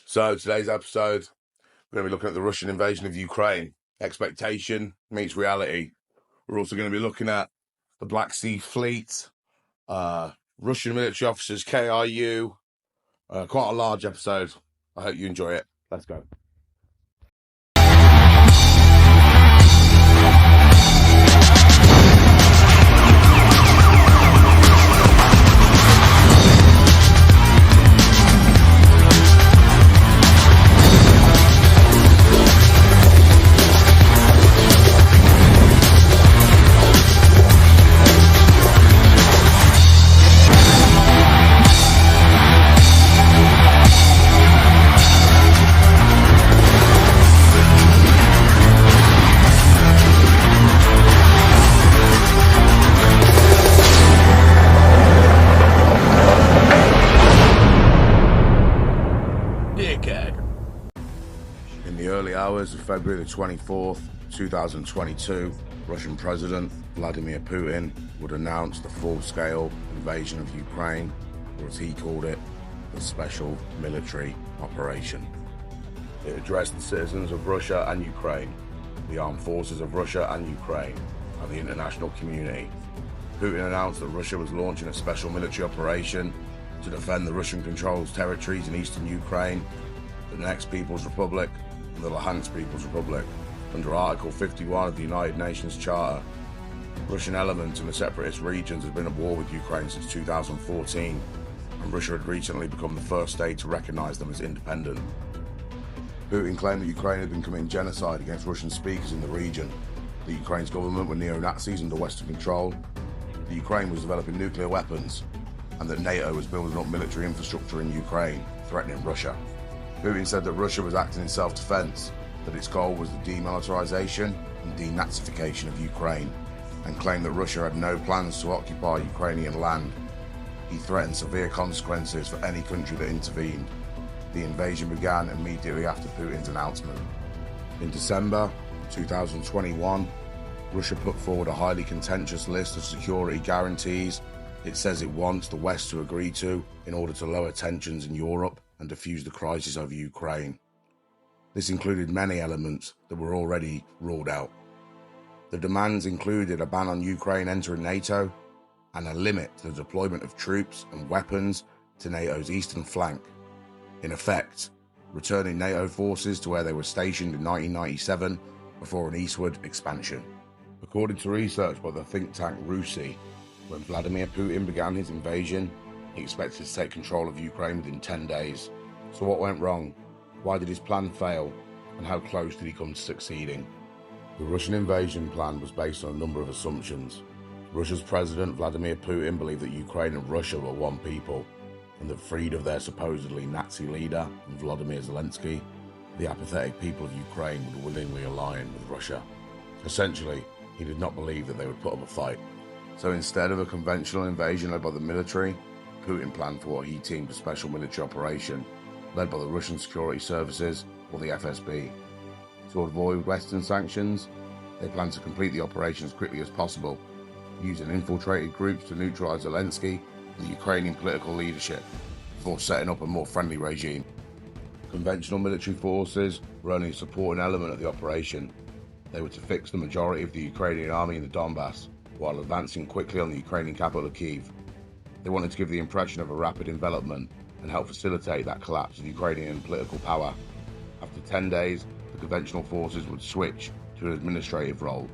So today's episode, we're going to be looking at the Russian invasion of Ukraine. Expectation meets reality. We're also going to be looking at the Black Sea Fleet, Russian military officers, KRU. Quite a large episode. I hope you enjoy it. Let's go. In the early hours of February the 24th, 2022, Russian President Vladimir Putin would announce the full-scale invasion of Ukraine, or as he called it, the special military operation. It addressed the citizens of Russia and Ukraine, the armed forces of Russia and Ukraine, and the international community. Putin announced that Russia was launching a special military operation to defend the Russian-controlled territories in eastern Ukraine, the Donetsk People's Republic, and the Luhansk People's Republic, under Article 51 of the United Nations Charter. Russian elements in the separatist regions had been at war with Ukraine since 2014, and Russia had recently become the first state to recognise them as independent. Putin claimed that Ukraine had been committing genocide against Russian speakers in the region, that Ukraine's government were neo-Nazis under Western control, that Ukraine was developing nuclear weapons, and that NATO was building up military infrastructure in Ukraine, threatening Russia. Putin said that Russia was acting in self-defense, that its goal was the demilitarization and denazification of Ukraine, and claimed that Russia had no plans to occupy Ukrainian land. He threatened severe consequences for any country that intervened. The invasion began immediately after Putin's announcement. In December 2021, Russia put forward a highly contentious list of security guarantees it says it wants the West to agree to in order to lower tensions in Europe and defuse the crisis over Ukraine. This included many elements that were already ruled out. The demands included a ban on Ukraine entering NATO and a limit to the deployment of troops and weapons to NATO's eastern flank. In effect, returning NATO forces to where they were stationed in 1997 before an eastward expansion. According to research by the think tank RUSI, when Vladimir Putin began his invasion, he expected to take control of Ukraine within 10 days. So what went wrong? Why did his plan fail? And how close did he come to succeeding? The Russian invasion plan was based on a number of assumptions. Russia's president Vladimir Putin believed that Ukraine and Russia were one people, and that freed of their supposedly Nazi leader, Volodymyr Zelensky, the apathetic people of Ukraine would willingly align with Russia. Essentially, he did not believe that they would put up a fight. So instead of a conventional invasion led by the military, Putin planned for what he deemed a special military operation, led by the Russian security services, or the FSB. To avoid Western sanctions, they planned to complete the operation as quickly as possible, using infiltrated groups to neutralize Zelensky and the Ukrainian political leadership, before setting up a more friendly regime. Conventional military forces were only a supporting element of the operation. They were to fix the majority of the Ukrainian army in the Donbass, while advancing quickly on the Ukrainian capital of Kyiv. They wanted to give the impression of a rapid envelopment and help facilitate that collapse of Ukrainian political power. After 10 days, the conventional forces would switch to an administrative role,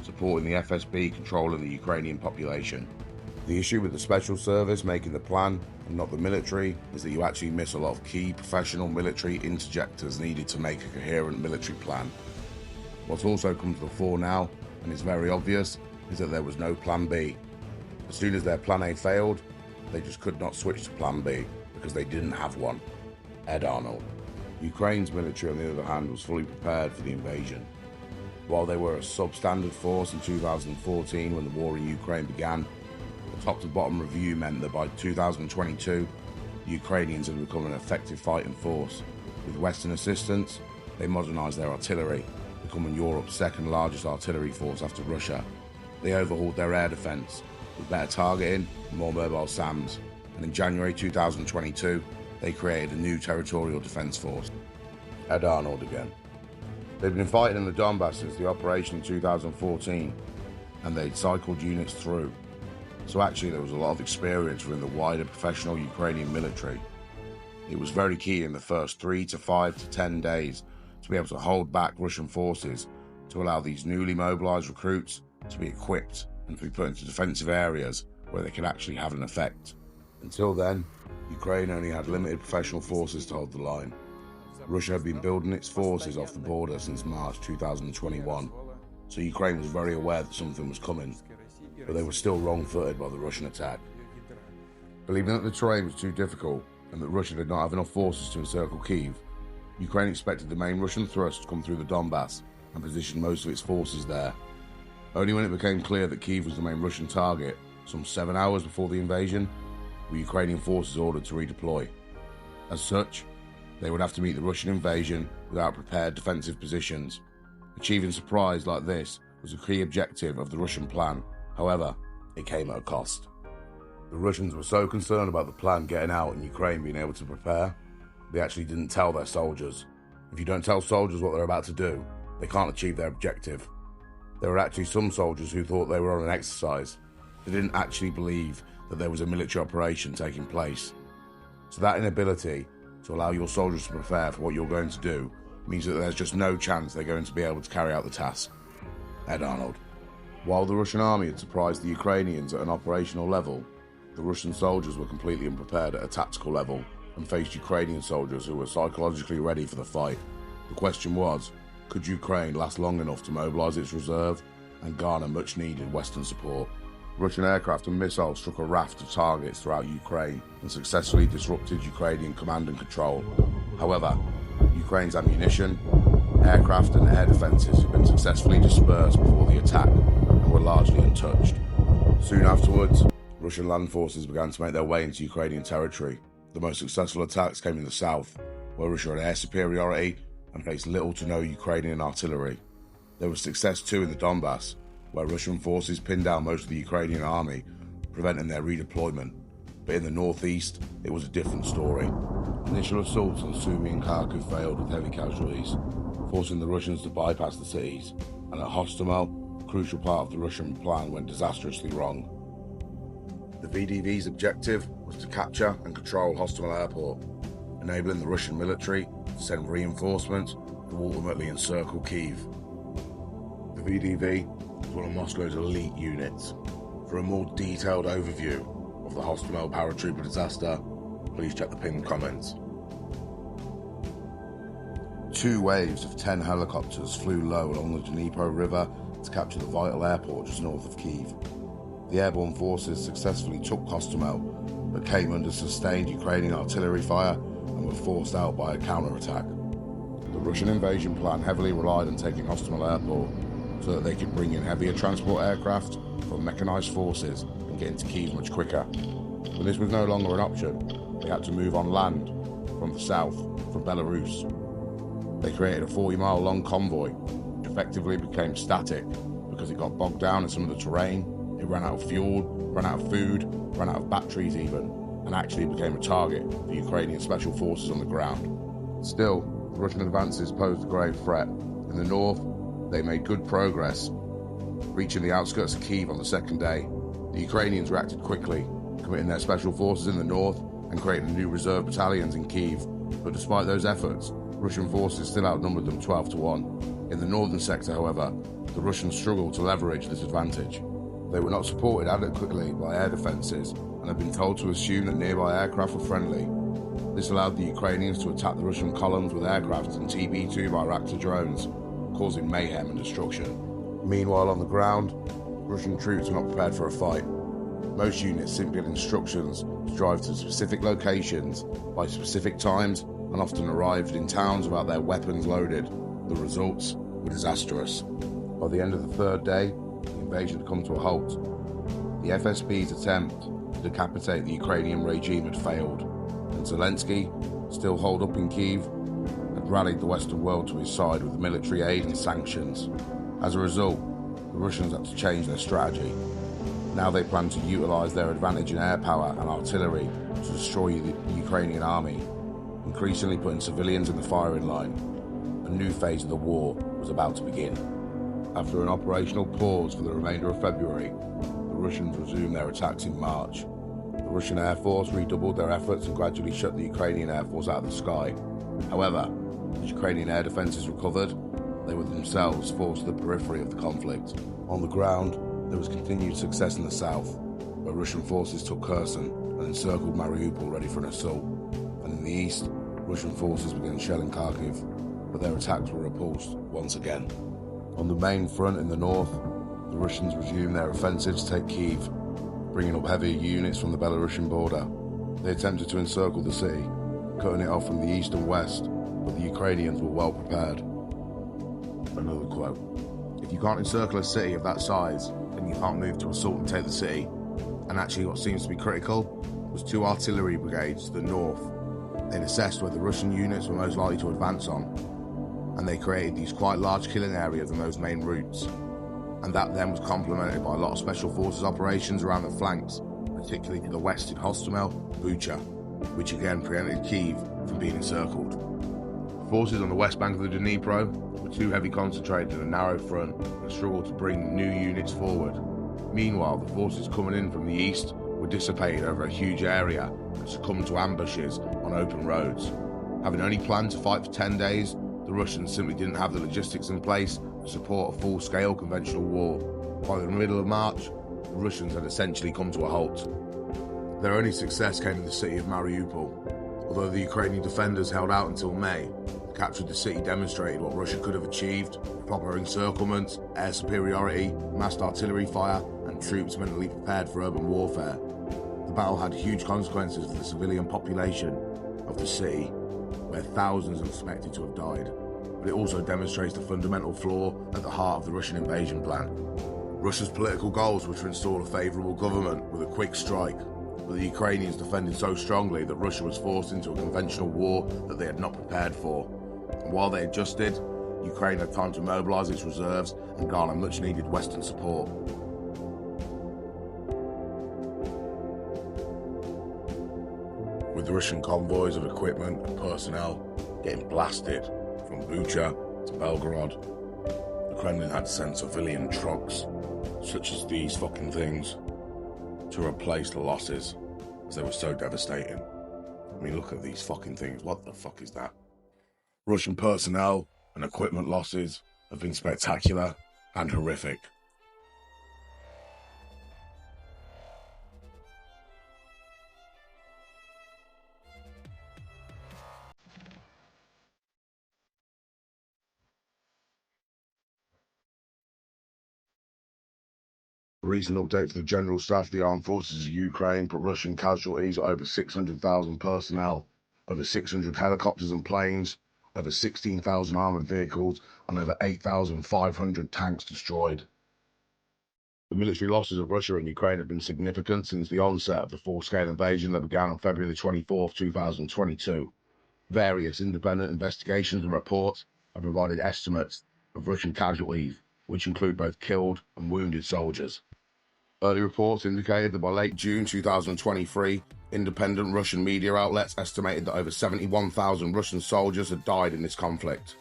supporting the FSB controlling the Ukrainian population. The issue with the special service making the plan and not the military is that you actually miss a lot of key professional military interjectors needed to make a coherent military plan. What's also come to the fore now, and is very obvious, is that there was no plan B. As soon as their plan A failed, they just could not switch to plan B because they didn't have one. Ed Arnold. Ukraine's military, on the other hand, was fully prepared for the invasion. While they were a substandard force in 2014 when the war in Ukraine began, a top-to-bottom review meant that by 2022, the Ukrainians had become an effective fighting force. With Western assistance, they modernised their artillery, becoming Europe's second largest artillery force after Russia. They overhauled their air defence, with better targeting and more mobile SAMs, and in January 2022, they created a new territorial defense force. Ed Arnold again. They'd been fighting in the Donbass since the operation in 2014, and they'd cycled units through. So actually there was a lot of experience within the wider professional Ukrainian military. It was very key in the first 3 to 5 to 10 days to be able to hold back Russian forces to allow these newly mobilized recruits to be equipped and to be put into defensive areas where they could actually have an effect. Until then, Ukraine only had limited professional forces to hold the line. Russia had been building its forces off the border since March 2021, so Ukraine was very aware that something was coming, but they were still wrong-footed by the Russian attack. Believing that the terrain was too difficult and that Russia did not have enough forces to encircle Kyiv, Ukraine expected the main Russian thrust to come through the Donbass and position most of its forces there. Only when it became clear that Kyiv was the main Russian target, some 7 hours before the invasion, were Ukrainian forces ordered to redeploy. As such, they would have to meet the Russian invasion without prepared defensive positions. Achieving surprise like this was a key objective of the Russian plan. However, it came at a cost. The Russians were so concerned about the plan getting out and Ukraine being able to prepare, they actually didn't tell their soldiers. If you don't tell soldiers what they're about to do, they can't achieve their objective. There were actually some soldiers who thought they were on an exercise. They didn't actually believe that there was a military operation taking place. So that inability to allow your soldiers to prepare for what you're going to do means that there's just no chance they're going to be able to carry out the task. Ed Arnold. While the Russian army had surprised the Ukrainians at an operational level, the Russian soldiers were completely unprepared at a tactical level and faced Ukrainian soldiers who were psychologically ready for the fight. The question was, could Ukraine last long enough to mobilise its reserve and garner much needed Western support? Russian aircraft and missiles struck a raft of targets throughout Ukraine and successfully disrupted Ukrainian command and control. However, Ukraine's ammunition, aircraft and air defences had been successfully dispersed before the attack and were largely untouched. Soon afterwards, Russian land forces began to make their way into Ukrainian territory. The most successful attacks came in the south, where Russia had air superiority and faced little to no Ukrainian artillery. There was success too in the Donbass, where Russian forces pinned down most of the Ukrainian army, preventing their redeployment. But in the northeast, it was a different story. Initial assaults on Sumy and Kharkiv failed with heavy casualties, forcing the Russians to bypass the cities, and at Hostomel, a crucial part of the Russian plan went disastrously wrong. The VDV's objective was to capture and control Hostomel airport, enabling the Russian military to send reinforcements to ultimately encircle Kyiv. The VDV was one of Moscow's elite units. For a more detailed overview of the Hostomel paratrooper disaster, please check the pinned comments. 2 waves of 10 helicopters flew low along the Dnipro River to capture the vital airport just north of Kyiv. The airborne forces successfully took Hostomel, but came under sustained Ukrainian artillery fire and were forced out by a counterattack. The Russian invasion plan heavily relied on taking Hostomel airport so that they could bring in heavier transport aircraft from mechanized forces and get into Kyiv much quicker. When this was no longer an option, they had to move on land from the south, from Belarus. They created a 40-mile-long convoy, which effectively became static because it got bogged down in some of the terrain. It ran out of fuel, ran out of food, ran out of batteries even, and actually became a target for Ukrainian special forces on the ground. Still, Russian advances posed a grave threat. In the north, they made good progress, reaching the outskirts of Kyiv on the second day. The Ukrainians reacted quickly, committing their special forces in the north and creating new reserve battalions in Kyiv. But despite those efforts, Russian forces still outnumbered them 12-1. In the northern sector, however, the Russians struggled to leverage this advantage. They were not supported adequately by air defences and had been told to assume that nearby aircraft were friendly. This allowed the Ukrainians to attack the Russian columns with aircraft and TB2 Bayraktar drones, causing mayhem and destruction. Meanwhile, on the ground, Russian troops were not prepared for a fight. Most units simply had instructions to drive to specific locations by specific times and often arrived in towns without their weapons loaded. The results were disastrous. By the end of the third day, the invasion had come to a halt. The FSB's attempt to decapitate the Ukrainian regime had failed, and Zelensky, still holed up in Kyiv, had rallied the Western world to his side with military aid and sanctions. As a result, the Russians had to change their strategy. Now they planned to utilise their advantage in air power and artillery to destroy the Ukrainian army increasingly putting civilians in the firing line. A new phase of the war was about to begin. After an operational pause for the remainder of February, the Russians resumed their attacks in March. The Russian Air Force redoubled their efforts and gradually shut the Ukrainian Air Force out of the sky. However, as Ukrainian air defences recovered, they were themselves forced to the periphery of the conflict. On the ground, there was continued success in the south, where Russian forces took Kursk and encircled Mariupol ready for an assault. And in the east, Russian forces began shelling Kharkiv, but their attacks were repulsed once again. On the main front in the north, the Russians resumed their offensive to take Kyiv, bringing up heavy units from the Belarusian border. They attempted to encircle the city, cutting it off from the east and west, but the Ukrainians were well prepared. Another quote: "If you can't encircle a city of that size, then you can't move to assault and take the city." And actually what seems to be critical was 2 artillery brigades to the north. They'd assessed where the Russian units were most likely to advance on, and they created these quite large killing areas on those main routes. And that then was complemented by a lot of special forces operations around the flanks, particularly to the west in Hostomel, Bucha, which again prevented Kyiv from being encircled. Forces on the west bank of the Dnipro were too heavily concentrated in a narrow front and struggled to bring new units forward. Meanwhile, the forces coming in from the east were dissipated over a huge area and succumbed to ambushes on open roads. Having only planned to fight for 10 days, the Russians simply didn't have the logistics in place to support a full-scale conventional war. By the middle of March, the Russians had essentially come to a halt. Their only success came in the city of Mariupol. Although the Ukrainian defenders held out until May, the capture of the city demonstrated what Russia could have achieved: proper encirclement, air superiority, massed artillery fire, and troops mentally prepared for urban warfare. The battle had huge consequences for the civilian population of the city, where thousands are expected to have died. But it also demonstrates the fundamental flaw at the heart of the Russian invasion plan. Russia's political goals were to install a favourable government with a quick strike, but the Ukrainians defended so strongly that Russia was forced into a conventional war that they had not prepared for. And while they adjusted, Ukraine had time to mobilise its reserves and garner much needed Western support. With the Russian convoys of equipment and personnel getting blasted from Bucha to Belgorod, the Kremlin had to send civilian trucks, such as these fucking things, to replace the losses, as they were so devastating. I mean, look at these fucking things. What the fuck is that? Russian personnel and equipment losses have been spectacular and horrific. A recent update for the General Staff of the Armed Forces of Ukraine put Russian casualties at over 600,000 personnel, over 600 helicopters and planes, over 16,000 armoured vehicles, and over 8,500 tanks destroyed. The military losses of Russia and Ukraine have been significant since the onset of the full-scale invasion that began on February 24, 2022. Various independent investigations and reports have provided estimates of Russian casualties, which include both killed and wounded soldiers. Early reports indicated that by late June 2023, independent Russian media outlets estimated that over 71,000 Russian soldiers had died in this conflict.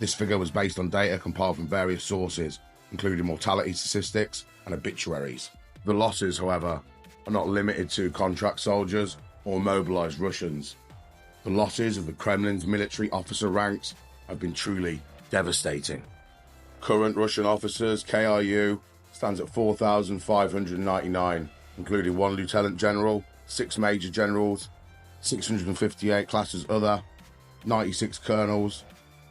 This figure was based on data compiled from various sources, including mortality statistics and obituaries. The losses, however, are not limited to contract soldiers or mobilized Russians. The losses of the Kremlin's military officer ranks have been truly devastating. Current Russian officers, KRU, stands at 4,599, including 1 lieutenant general, 6 major generals, 658 classes other, 96 colonels,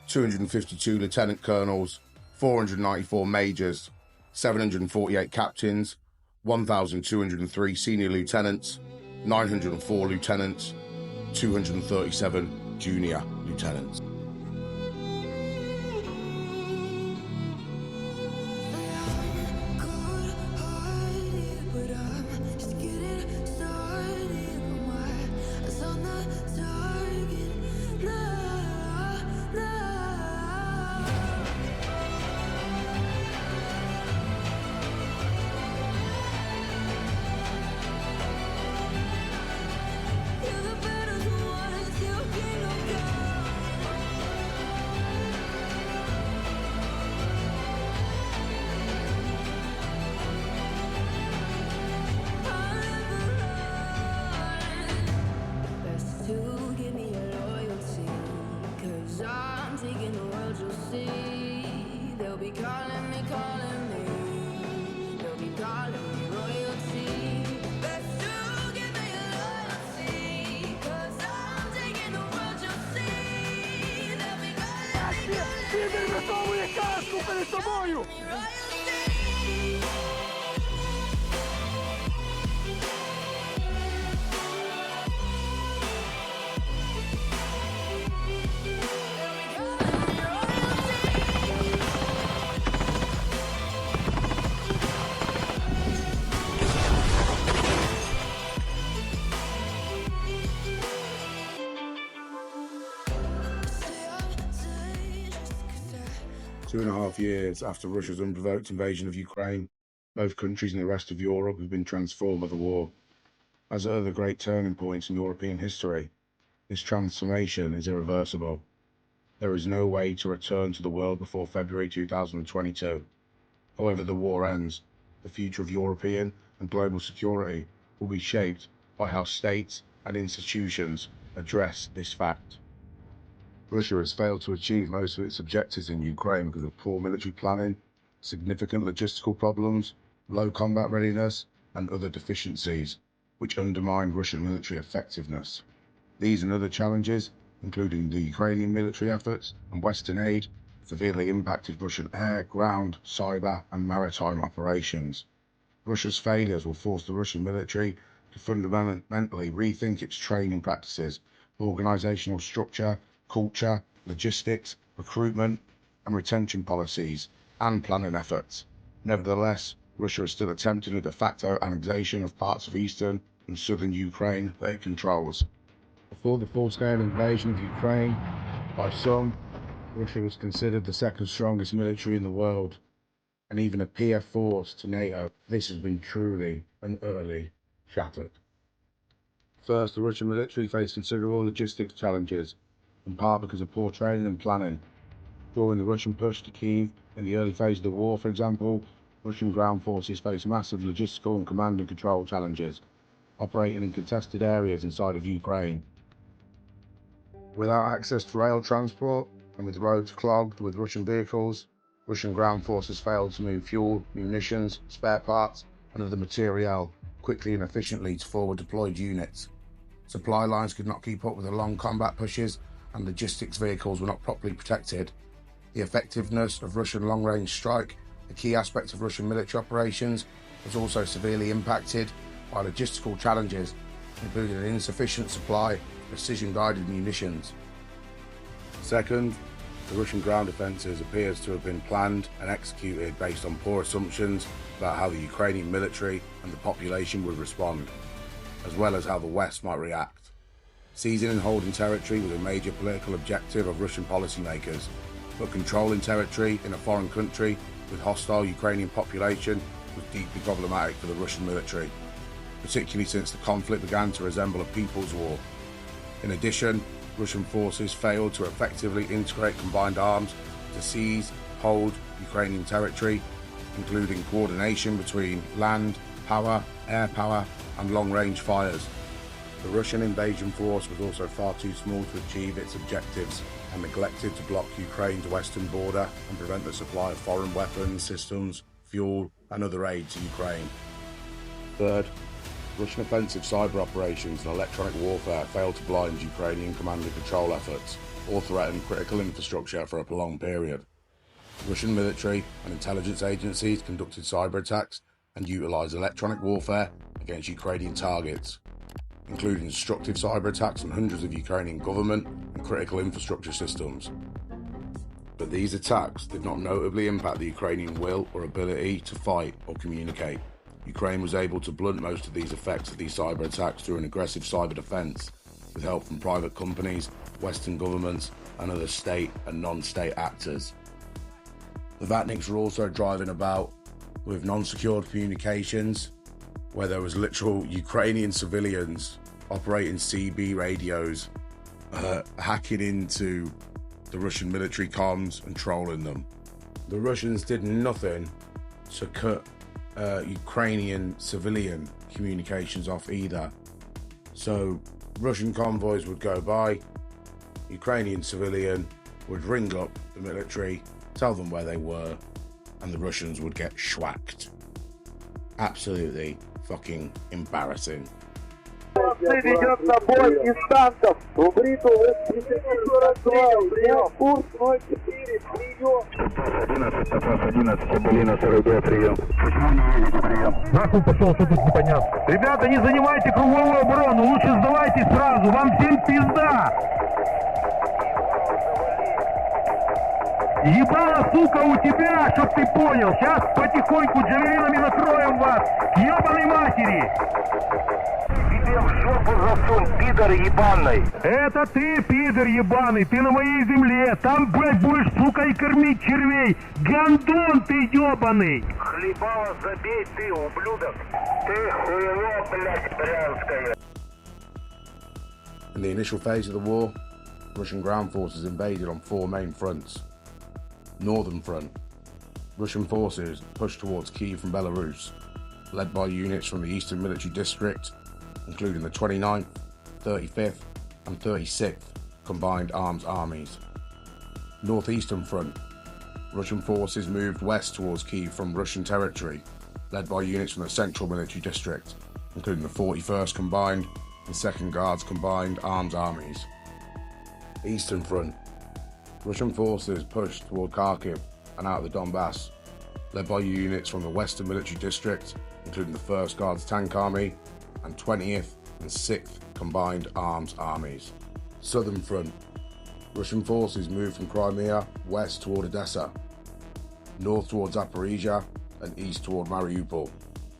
252 lieutenant colonels, 494 majors, 748 captains, 1,203 senior lieutenants, 904 lieutenants, 237 junior lieutenants. royalty. They'll be calling me, they'll be calling me royalty. Best to give me loyalty, 'cause I'm taking the world, you'll see. They'll be calling me royalty. Two and a half years after Russia's unprovoked invasion of Ukraine, both countries and the rest of Europe have been transformed by the war. As at other great turning points in European history, this transformation is irreversible. There is no way to return to the world before February 2022. However the war ends, the future of European and global security will be shaped by how states and institutions address this fact. Russia has failed to achieve most of its objectives in Ukraine because of poor military planning, significant logistical problems, low combat readiness, and other deficiencies, which undermine Russian military effectiveness. These and other challenges, including the Ukrainian military efforts and Western aid, severely impacted Russian air, ground, cyber, and maritime operations. Russia's failures will force the Russian military to fundamentally rethink its training practices, organizational structure, culture, logistics, recruitment, and retention policies, and planning efforts. Nevertheless, Russia is still attempting a de facto annexation of parts of eastern and southern Ukraine that it controls. Before the full-scale invasion of Ukraine, by some, Russia was considered the second strongest military in the world, and even a peer force to NATO. This has been truly and utterly shattered. First, the Russian military faced considerable logistics challenges, in part because of poor training and planning. During the Russian push to Kyiv in the early phase of the war, for example, Russian ground forces faced massive logistical and command and control challenges, operating in contested areas inside of Ukraine. Without access to rail transport, and with roads clogged with Russian vehicles, Russian ground forces failed to move fuel, munitions, spare parts, and other materiel quickly and efficiently to forward deployed units. Supply lines could not keep up with the long combat pushes, and logistics vehicles were not properly protected. The effectiveness of Russian long-range strike, a key aspect of Russian military operations, was also severely impacted by logistical challenges, including an insufficient supply of precision-guided munitions. Second, the Russian ground offensives appears to have been planned and executed based on poor assumptions about how the Ukrainian military and the population would respond, as well as how the West might react. Seizing and holding territory was a major political objective of Russian policymakers, but controlling territory in a foreign country with hostile Ukrainian population was deeply problematic for the Russian military, particularly since the conflict began to resemble a people's war. In addition, Russian forces failed to effectively integrate combined arms to seize, hold Ukrainian territory, including coordination between land, power, air power, and long-range fires. The Russian invasion force was also far too small to achieve its objectives and neglected to block Ukraine's western border and prevent the supply of foreign weapons, systems, fuel, and other aid to Ukraine. Third, Russian offensive cyber operations and electronic warfare failed to blind Ukrainian command and control efforts or threaten critical infrastructure for a prolonged period. Russian military and intelligence agencies conducted cyber attacks and utilized electronic warfare against Ukrainian targets, including destructive cyber attacks on hundreds of Ukrainian government and critical infrastructure systems. But these attacks did not notably impact the Ukrainian will or ability to fight or communicate. Ukraine was able to blunt most of these effects of these cyber attacks through an aggressive cyber defense, with help from private companies, Western governments, and other state and non-state actors. The Vatniks were also driving about with non-secured communications, where there was literal Ukrainian civilians operating CB radios, hacking into the Russian military comms and trolling them. The Russians did nothing to cut Ukrainian civilian communications off either. So Russian convoys would go by, Ukrainian civilian would ring up the military, tell them where they were, and the Russians would get schwacked. Absolutely fucking embarrassing. Ведется бой из танков. Убриту 1042, прием. Курс 04, прием. 11, Кабулина, 42, прием. Почему не едете, прием? Нахуй пошел, что тут непонятно. Ребята, не занимайте круговую оборону, лучше сдавайте сразу, вам всем пизда. Ебало, сука, у тебя, чтоб ты понял. Сейчас потихоньку джавелинами накроем вас. К ебаной матери. Тебе в жопу засунь, пидор ебаный. Это ты, пидор ебаный, ты на моей земле. Там, блядь, будешь, сука, и кормить червей. Гандон ты ебаный. Хлебало забей ты, ублюдок. Ты хуйло, блядь, брянское. In the initial phase of the war, Russian ground forces invaded on four main fronts. Northern front, Russian forces pushed towards Kyiv from Belarus, led by units from the Eastern Military District, including the 29th, 35th and 36th Combined Arms Armies. Northeastern front, Russian forces moved west towards Kyiv from Russian territory, led by units from the Central Military District, including the 41st Combined and 2nd Guards Combined Arms Armies. Eastern front, Russian forces pushed toward Kharkiv and out of the Donbass, led by units from the Western Military District, including the 1st Guards Tank Army and 20th and 6th Combined Arms Armies. Southern front, Russian forces moved from Crimea west toward Odessa, north toward Zaporizhia and east toward Mariupol.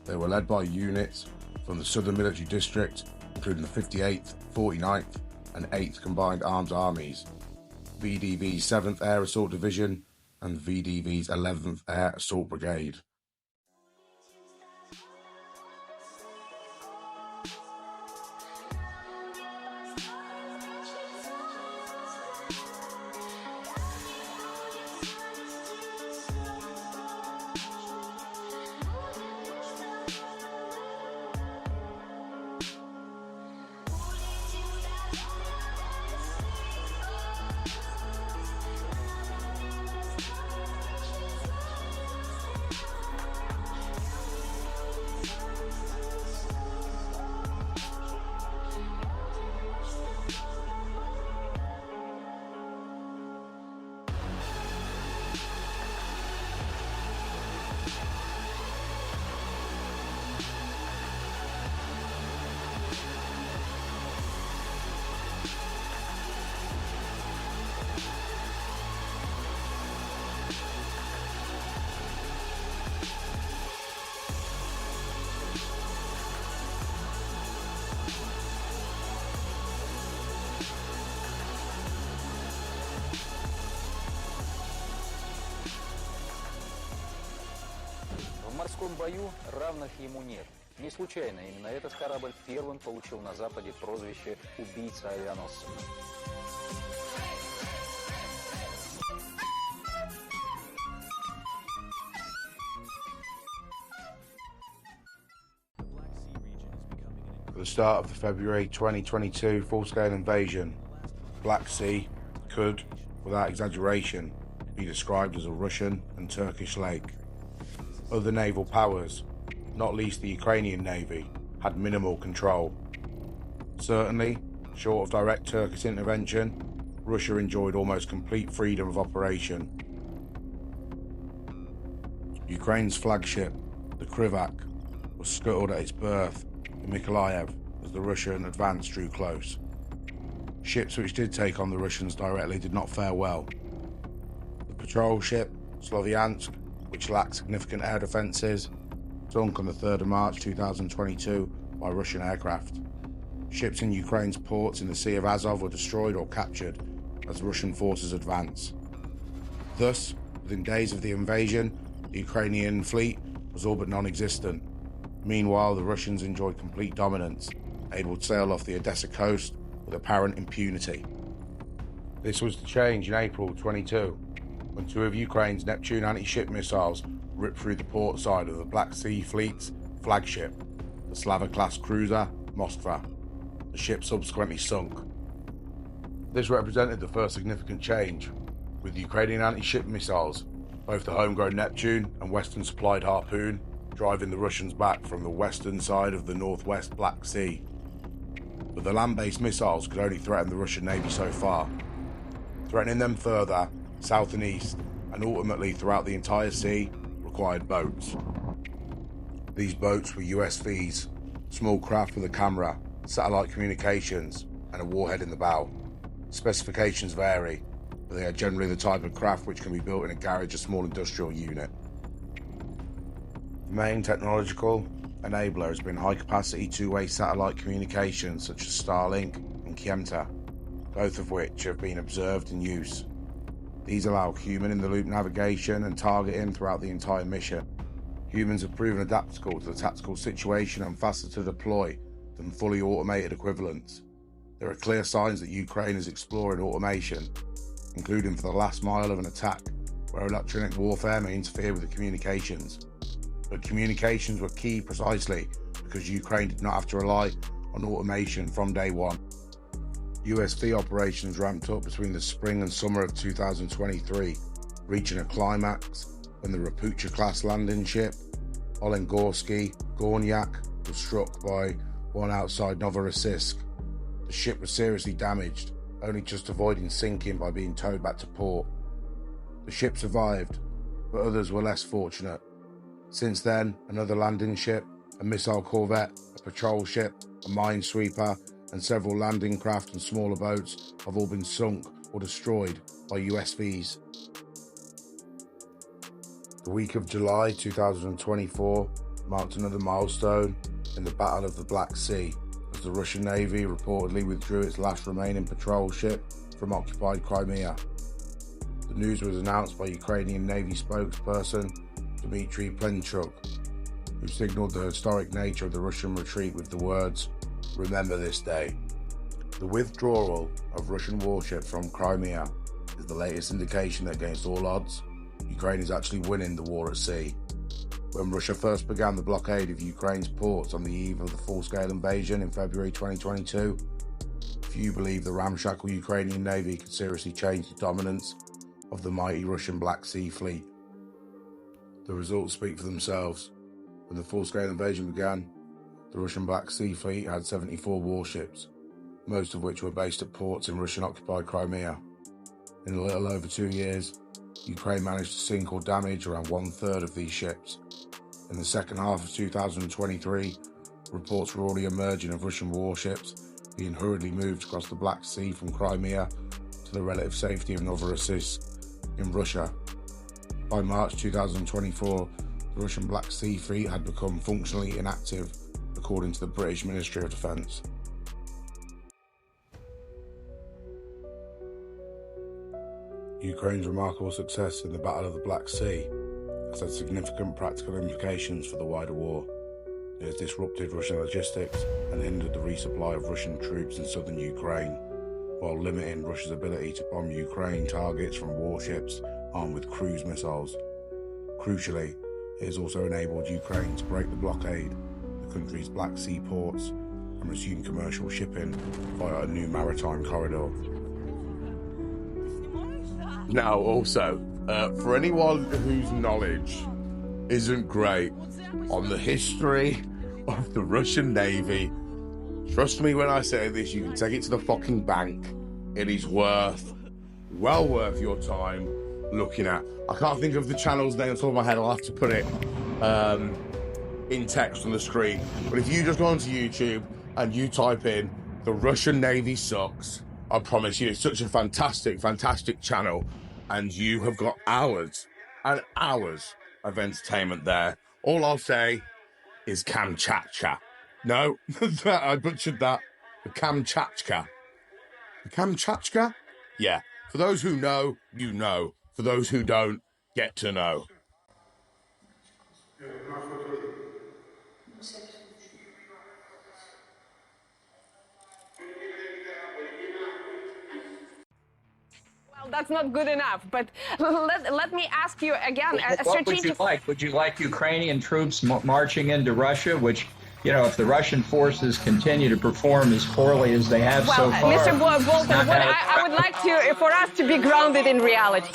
They were led by units from the Southern Military District, including the 58th, 49th and 8th Combined Arms Armies, VDV's 7th Air Assault Division and VDV's 11th Air Assault Brigade. В морском бою равных ему нет. Не случайно именно этот корабль первым получил на Западе прозвище «убийца авианосцев». At the start of the February 2022 full-scale invasion, Black Sea could, without exaggeration, be described as a Russian and Turkish lake. Other naval powers, not least the Ukrainian Navy, had minimal control. Certainly, short of direct Turkish intervention, Russia enjoyed almost complete freedom of operation. Ukraine's flagship, the Krivak, was scuttled at its berth in Mykolaiv as the Russian advance drew close. Ships which did take on the Russians directly did not fare well. The patrol ship, Slovyansk, which lacked significant air defences, sunk on the 3rd of March 2022 by Russian aircraft. Ships in Ukraine's ports in the Sea of Azov were destroyed or captured as Russian forces advanced. Thus, within days of the invasion, the Ukrainian fleet was all but non-existent. Meanwhile, the Russians enjoyed complete dominance, able to sail off the Odessa coast with apparent impunity. This was to change in April 22, when two of Ukraine's Neptune anti-ship missiles ripped through the port side of the Black Sea Fleet's flagship, the Slava-class cruiser Moskva. The ship subsequently sunk. This represented the first significant change, with Ukrainian anti-ship missiles, both the homegrown Neptune and Western-supplied Harpoon, driving the Russians back from the western side of the northwest Black Sea. But the land-based missiles could only threaten the Russian Navy so far. Threatening them further, south and east, and ultimately throughout the entire sea, required boats. These boats were USVs, small craft with a camera, satellite communications, and a warhead in the bow. Specifications vary, but they are generally the type of craft which can be built in a garage or small industrial unit. The main technological enabler has been high-capacity two-way satellite communications such as Starlink and Kiemta, both of which have been observed in use. These allow human-in-the-loop navigation and targeting throughout the entire mission. Humans have proven adaptable to the tactical situation and faster to deploy than fully automated equivalents. There are clear signs that Ukraine is exploring automation, including for the last mile of an attack, where electronic warfare may interfere with the communications. But communications were key precisely because Ukraine did not have to rely on automation from day one. USV operations ramped up between the spring and summer of 2023, reaching a climax when the Rapucha-class landing ship Olengorsky Gornyak was struck by one outside Novorossiysk. The ship was seriously damaged, only just avoiding sinking by being towed back to port. The ship survived, but others were less fortunate. Since then, another landing ship, a missile corvette, a patrol ship, a minesweeper, and several landing craft and smaller boats have all been sunk or destroyed by USVs. The week of July 2024 marked another milestone in the Battle of the Black Sea, as the Russian Navy reportedly withdrew its last remaining patrol ship from occupied Crimea. The news was announced by Ukrainian Navy spokesperson Dmitry Plenchuk, who signalled the historic nature of the Russian retreat with the words, "Remember this day." The withdrawal of Russian warships from Crimea is the latest indication that against all odds, Ukraine is actually winning the war at sea. When Russia first began the blockade of Ukraine's ports on the eve of the full-scale invasion in February 2022, few believed the ramshackle Ukrainian Navy could seriously change the dominance of the mighty Russian Black Sea Fleet. The results speak for themselves. When the full-scale invasion began, the Russian Black Sea Fleet had 74 warships, most of which were based at ports in Russian-occupied Crimea. In a little over 2 years, Ukraine managed to sink or damage around one-third of these ships. In the second half of 2023, reports were already emerging of Russian warships being hurriedly moved across the Black Sea from Crimea to the relative safety of Novorossiysk in Russia. By March 2024, the Russian Black Sea Fleet had become functionally inactive, according to the British Ministry of Defence. Ukraine's remarkable success in the Battle of the Black Sea has had significant practical implications for the wider war. It has disrupted Russian logistics and hindered the resupply of Russian troops in southern Ukraine, while limiting Russia's ability to bomb Ukraine targets from warships armed with cruise missiles. Crucially, it has also enabled Ukraine to break the blockade of the country's Black Sea ports and resume commercial shipping via a new maritime corridor. Now, also, for anyone whose knowledge isn't great on the history of the Russian Navy, trust me when I say this, you can take it to the fucking bank. It is well worth your time looking at. I can't think of the channel's name off the top of my head. I'll have to put it in text on the screen. But if you just go onto YouTube and you type in "The Russian Navy Sucks," I promise you, it's such a fantastic channel, and you have got hours and hours of entertainment there. All I'll say is Kamchatka. No, I butchered that. The Kamchatka. The Kamchatka? Yeah. For those who know, you know. For those who don't, get to know. That's not good enough, but let me ask you again. What would you like? Would you like Ukrainian troops marching into Russia, which you know, if the Russian forces continue to perform as poorly as they have Well, so far... Mr. Bolton, I would like for us to be grounded in reality.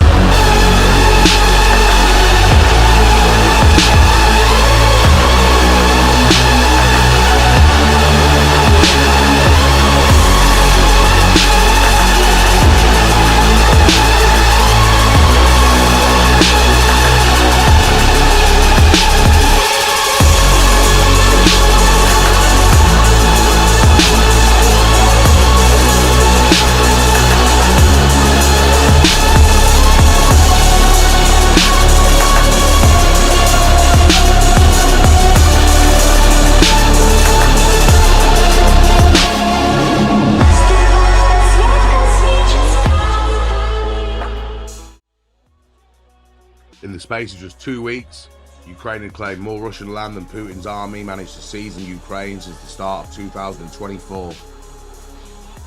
In the space of just 2 weeks, Ukraine had claimed more Russian land than Putin's army managed to seize in Ukraine since the start of 2024.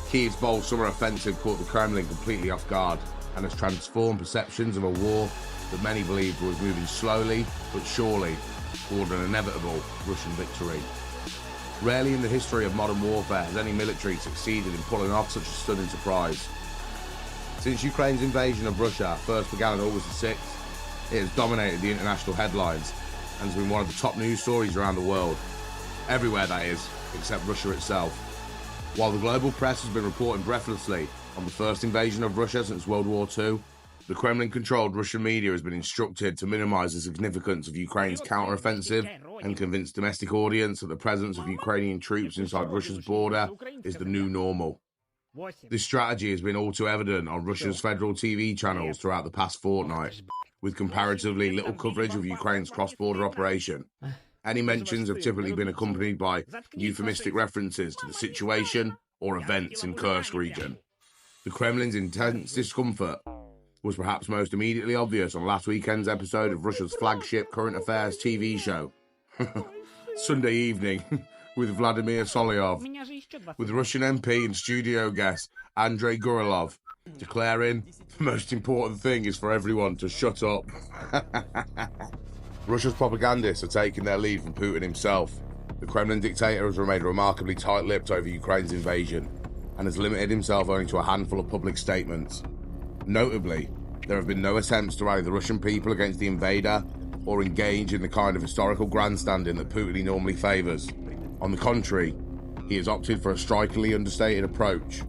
Kyiv's bold summer offensive caught the Kremlin completely off guard and has transformed perceptions of a war that many believed was moving slowly but surely toward an inevitable Russian victory. Rarely in the history of modern warfare has any military succeeded in pulling off such a stunning surprise. Since Ukraine's invasion of Russia first began on August the 6th, it has dominated the international headlines and has been one of the top news stories around the world. Everywhere, that is, except Russia itself. While the global press has been reporting breathlessly on the first invasion of Russia since World War II, the Kremlin-controlled Russian media has been instructed to minimize the significance of Ukraine's counter-offensive and convince domestic audience that the presence of Ukrainian troops inside Russia's border is the new normal. This strategy has been all too evident on Russia's federal TV channels throughout the past fortnight, with comparatively little coverage of Ukraine's cross-border operation. Any mentions have typically been accompanied by euphemistic references to the situation or events in Kursk region. The Kremlin's intense discomfort was perhaps most immediately obvious on last weekend's episode of Russia's flagship current affairs TV show, Sunday Evening, with Vladimir Solyov, with Russian MP and studio guest Andrei Gurilov declaring the most important thing is for everyone to shut up. Russia's propagandists are taking their lead from Putin himself. The Kremlin dictator has remained remarkably tight-lipped over Ukraine's invasion and has limited himself only to a handful of public statements. Notably, there have been no attempts to rally the Russian people against the invader or engage in the kind of historical grandstanding that Putin normally favours. On the contrary, he has opted for a strikingly understated approach.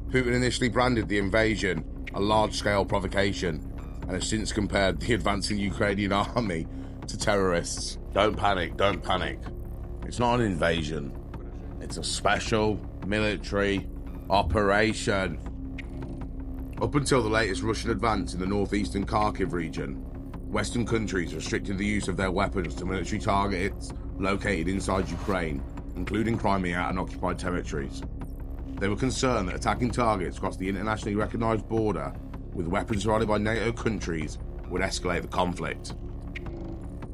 Putin initially branded the invasion a large-scale provocation and has since compared the advancing Ukrainian army to terrorists. Don't panic, don't panic. It's not an invasion. It's a special military operation. Up until the latest Russian advance in the northeastern Kharkiv region, Western countries restricted the use of their weapons to military targets located inside Ukraine, including Crimea and occupied territories. They were concerned that attacking targets across the internationally recognised border with weapons provided by NATO countries would escalate the conflict.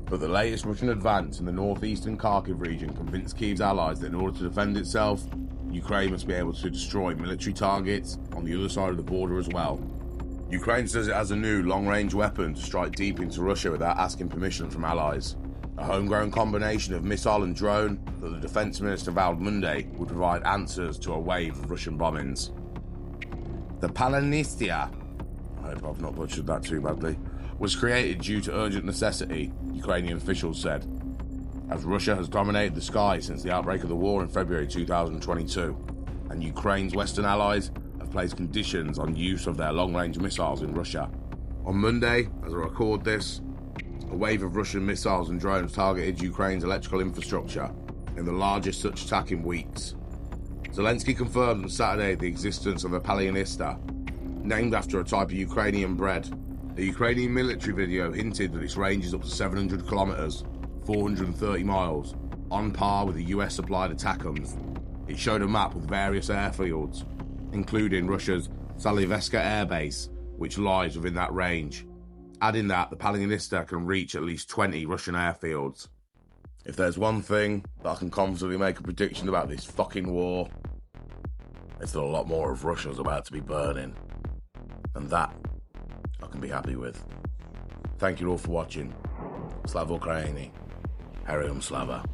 But the latest Russian advance in the northeastern Kharkiv region convinced Kyiv's allies that in order to defend itself, Ukraine must be able to destroy military targets on the other side of the border as well. Ukraine says it has a new long-range weapon to strike deep into Russia without asking permission from allies. A homegrown combination of missile and drone that the defence minister vowed Monday would provide answers to a wave of Russian bombings. The Palanistia, I hope I've not butchered that too badly, was created due to urgent necessity, Ukrainian officials said, as Russia has dominated the sky since the outbreak of the war in February 2022, and Ukraine's Western allies have placed conditions on use of their long-range missiles in Russia. On Monday, as I record this, a wave of Russian missiles and drones targeted Ukraine's electrical infrastructure in the largest such attack in weeks. Zelensky confirmed on Saturday the existence of a Palayanista, named after a type of Ukrainian bread. A Ukrainian military video hinted that its range is up to 700 kilometers, 430 miles, on par with the US-supplied ATACMS. It showed a map with various airfields, including Russia's Salivesky Air Base, which lies within that range. Adding that, the Palayanista can reach at least 20 Russian airfields. If there's one thing that I can confidently make a prediction about this fucking war, it's that a lot more of Russia's about to be burning. And that I can be happy with. Thank you all for watching. Slava Ukraini. Herium Slava.